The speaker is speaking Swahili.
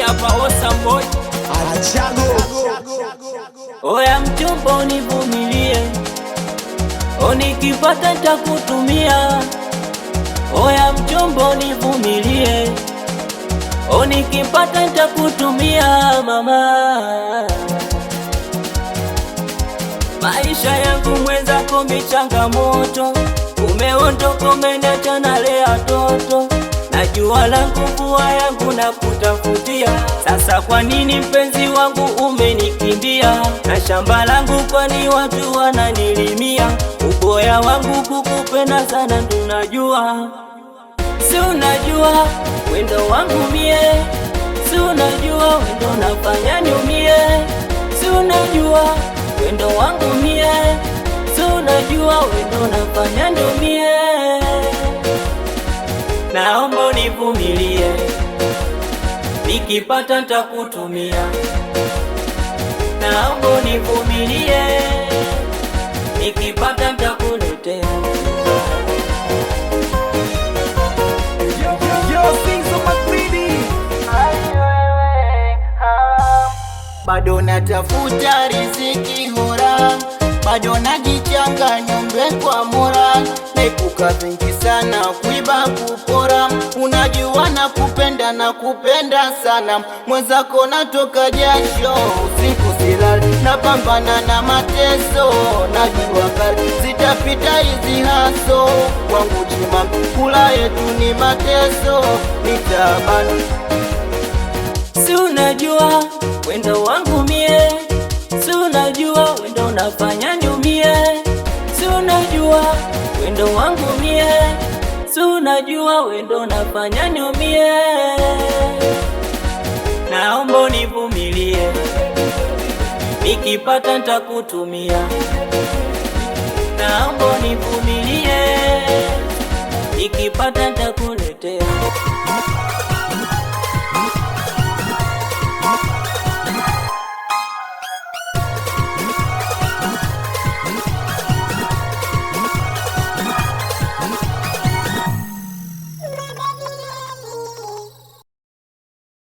hapa Awesome Boy Achago. Oya mchumba univumilie, nikipata nitakutumia. Oya mchumba univumilie, nikipata nitakutumia mama. Maisha yangu mwenzako michangamoto, umeondoka umeniacha nalea toto. Najua langu mvua yangu na kutafutia, sasa kwa nini mpenzi wangu umenikimbia? Na shamba langu kwani watu wananilimia? Uboya wangu kukupenda sana tunajua, si unajua wendo wangu mie, si unajua wendo nafanya niumie, si unajua wendo wangu mie, si unajua wendo nafanya niumie. Naomba univumilie, nikipata nitakutumia. Naomba univumilie, nikipata nitakuletea. Bado natafuta riziki hora, bado najichanga nyombe kwa mora. Naepuka vingi sana, kuiba kupora. Unajua nakupenda na kupenda sana, mwenzako natoka jasho usiku silali, napambana na mateso. Najua kali zitapita hizi haso, kwangu chima kula yetu ni mateso, nitabani. Si unajua wendo wangu mie, si unajua wendo nafanya niumie, si unajua wendo wangu mie, si unajua wendo nafanya niumie. Naomba univumilie, nikipata nitakutumia. Naomba univumilie, nikipata